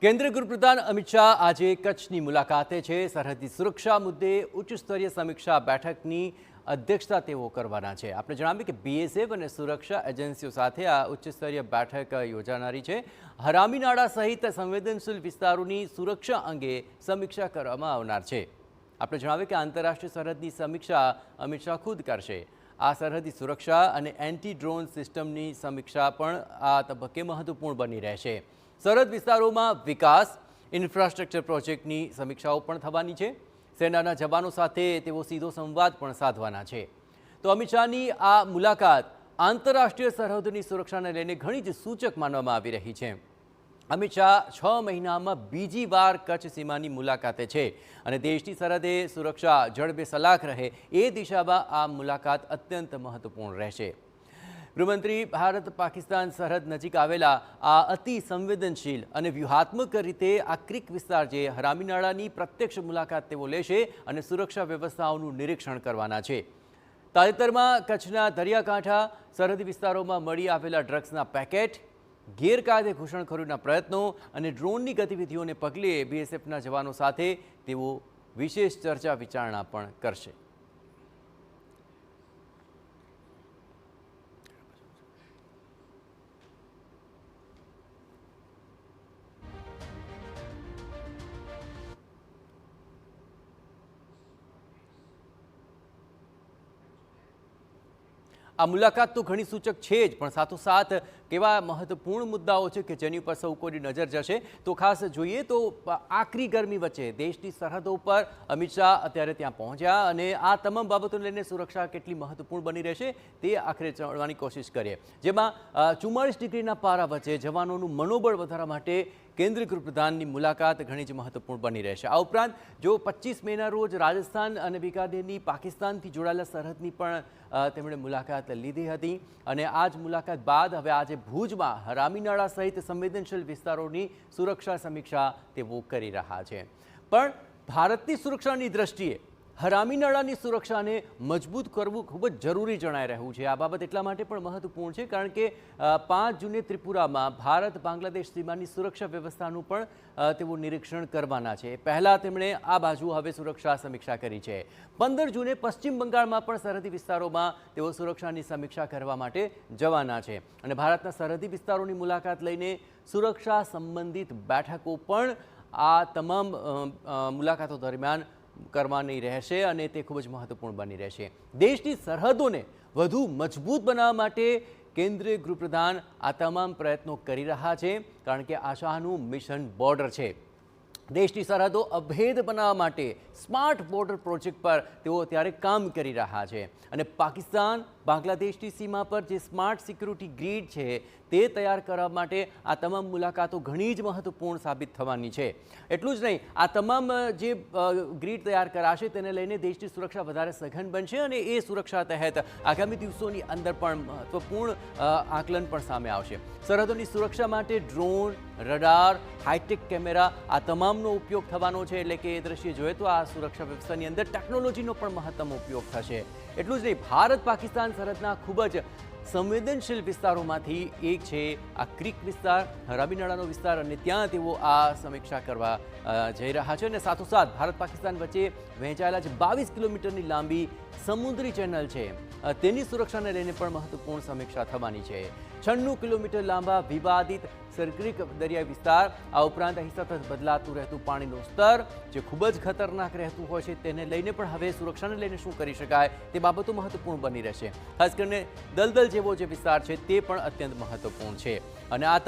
કેન્દ્રીય ગૃહપ્રધાન અમિત શાહ આજે કચ્છની મુલાકાતે છે. સરહદી સુરક્ષા મુદ્દે ઉચ્ચ સ્તરીય સમીક્ષા બેઠકની અધ્યક્ષતા તેઓ કરવાના છે. આપણે જણાવીએ કે બીએસએફ અને સુરક્ષા એજન્સીઓ સાથે આ ઉચ્ચ સ્તરીય બેઠક યોજાનારી છે. હરામીનાળા સહિત સંવેદનશીલ વિસ્તારોની સુરક્ષા અંગે સમીક્ષા કરવામાં આવનાર છે. આપણે જણાવીએ કે આંતરરાષ્ટ્રીય સરહદની સમીક્ષા અમિત શાહ ખુદ કરશે. આ સરહદી સુરક્ષા અને એન્ટી ડ્રોન સિસ્ટમની સમીક્ષા પણ આ તબક્કે મહત્વપૂર્ણ બની રહેશે. સરહદ વિસ્તારોમાં વિકાસ ઇન્ફ્રાસ્ટ્રક્ચર પ્રોજેક્ટની સમીક્ષાઓ પણ થવાની છે. સેનાના જવાનો સાથે તેઓ સીધો સંવાદ પણ સાધવાના છે. તો અમિત શાહની આ મુલાકાત આંતરરાષ્ટ્રીય સરહદોની સુરક્ષાને લઈને ઘણી જ સૂચક માનવામાં આવી રહી છે. અમિત શાહ 6 મહિનામાં બીજી વાર કચ્છ સીમાની મુલાકાતે છે અને દેશની સરહદે સુરક્ષા જડબેસલાક રહે એ દિશામાં આ મુલાકાત અત્યંત મહત્વપૂર્ણ રહેશે. ગૃહમંત્રી ભારત પાકિસ્તાન સરહદ નજીક આવેલા આ અતિ સંવેદનશીલ અને વ્યૂહાત્મક રીતે આ ક્રિક વિસ્તાર જે હરામીનાળાની પ્રત્યક્ષ મુલાકાત તેઓ લેશે અને સુરક્ષા વ્યવસ્થાઓનું નિરીક્ષણ કરવાના છે. તાજેતરમાં કચ્છના દરિયાકાંઠા સરહદી વિસ્તારોમાં મળી આવેલા ડ્રગ્સના પેકેટ, ગેરકાયદે ઘૂસણખોરીના પ્રયત્નો અને ડ્રોનની ગતિવિધિઓને પગલે બીએસએફના જવાનો સાથે તેઓ વિશેષ ચર્ચા વિચારણા પણ કરશે. આ મુલાકાત તો ઘણી સૂચક છે જ, પણ સાથોસાથ કેવા મહત્વપૂર્ણ મુદ્દાઓ છે કે જેની પર સૌ કોઈની નજર જશે. તો ખાસ જોઈએ તો આકરી ગરમી વચ્ચે દેશની સરહદો પર અમિત શાહ અત્યારે ત્યાં પહોંચ્યા અને આ તમામ બાબતોને લઈને સુરક્ષા કેટલી મહત્વપૂર્ણ બની રહેશે તે આખરે જાણવાની કોશિશ કરીએ. જેમાં 44 ડિગ્રીના પારા વચ્ચે જવાનોનું મનોબળ વધારવા માટે કેન્દ્રીય ગૃહપ્રધાનની મુલાકાત ઘણી જ મહત્વપૂર્ણ બની રહેશે. આ ઉપરાંત જો 25 મેના રોજ રાજસ્થાન અને બીકાનેરની પાકિસ્તાનથી જોડાયેલા સરહદની પણ તેમણે મુલાકાત લીધી હતી અને આ જ મુલાકાત બાદ હવે આજે ભુજમાં હરામીનાળા સહિત સંવેદનશીલ વિસ્તારોની સુરક્ષા સમીક્ષા તેઓ કરી રહ્યા છે. પણ ભારતની સુરક્ષાની દ્રષ્ટિએ હરામીનાળાની સુરક્ષાને મજબૂત કરવું ખૂબ જ જરૂરી જણાઈ રહ્યું છે. આ બાબત એટલા માટે પણ મહત્વપૂર્ણ છે કારણ કે 5 જૂને ત્રિપુરામાં ભારત બાંગ્લાદેશ સીમાની સુરક્ષા વ્યવસ્થાનું પણ તેઓ નિરીક્ષણ કરવાના છે. પહેલાં તેમણે આ બાજુ હવે સુરક્ષા સમીક્ષા કરી છે. 15 જૂને પશ્ચિમ બંગાળમાં પણ સરહદી વિસ્તારોમાં તેઓ સુરક્ષાની સમીક્ષા કરવા માટે જવાના છે અને ભારતના સરહદી વિસ્તારોની મુલાકાત લઈને સુરક્ષા સંબંધિત બેઠકો પણ આ તમામ મુલાકાતો દરમિયાન કરવાની રહેશે અને તે ખૂબ જ મહત્વપૂર્ણ બની રહેશે. દેશની સરહદોને વધુ મજબૂત બનાવવા માટે કેન્દ્રીય ગૃહપ્રધાન આ તમામ પ્રયત્નો કરી રહ્યા છે કારણ કે આ શાહનું મિશન બોર્ડર છે. દેશની સરહદો અભેદ બનાવવા માટે સ્માર્ટ બોર્ડર પ્રોજેક્ટ પર તેઓ અત્યારે કામ કરી રહ્યા છે અને પાકિસ્તાન બાંગ્લાદેશની સીમા પર જે સ્માર્ટ સિક્યુરિટી ગ્રીડ છે તે તૈયાર કરવા માટે આ તમામ મુલાકાતો ઘણી જ મહત્વપૂર્ણ સાબિત થવાની છે. એટલું જ નહીં, આ તમામ જે ગ્રીડ તૈયાર કરાશે તેને લઈને દેશની સુરક્ષા વધારે સઘન બનશે અને એ સુરક્ષા તહેત આગામી દિવસોની અંદર પણ મહત્વપૂર્ણ આકલન પણ સામે આવશે. સરહદોની સુરક્ષા માટે ડ્રોન, રડાર, હાઈટેક કેમેરા આ તમામનો ઉપયોગ થવાનો છે. એટલે કે એ દ્રષ્ટિએ જોઈએ તો આ સુરક્ષા વ્યવસ્થાની અંદર ટેકનોલોજીનો પણ મહત્તમ ઉપયોગ થશે. એટલું જ નહીં, ભારત પાકિસ્તાન સરહદના ખૂબ જ સંવેદનશીલ વિસ્તારોમાંથી એક છે આ ક્રિક વિસ્તાર, હરામીનાળાનો વિસ્તાર અને ત્યાં તેઓ આ સમીક્ષા કરવા જઈ રહ્યા છે અને સાથોસાથ ભારત પાકિસ્તાન વચ્ચે વહેંચાયેલા જે 22 કિલોમીટરની લાંબી સમુદ્રી ચેનલ છે તેની સુરક્ષાને લઈને પણ મહત્વપૂર્ણ સમીક્ષા થવાની છે. 96 કિલોમીટર લાંબા વિવાદિત સરક્રિક દરિયાઈ વિસ્તાર, આ ઉપરાંત અહીં સતત બદલાતું રહેતું પાણીનું સ્તર જે ખૂબ જ ખતરનાક રહેતું હોય છે તેને લઈને પણ હવે સુરક્ષાને લઈને શું કરી શકાય તે બાબતો મહત્વપૂર્ણ બની રહેશે. ખાસ કરીને દલદલ જેવો જે વિસ્તાર છે તે પણ અત્યંત મહત્વપૂર્ણ છે અને આ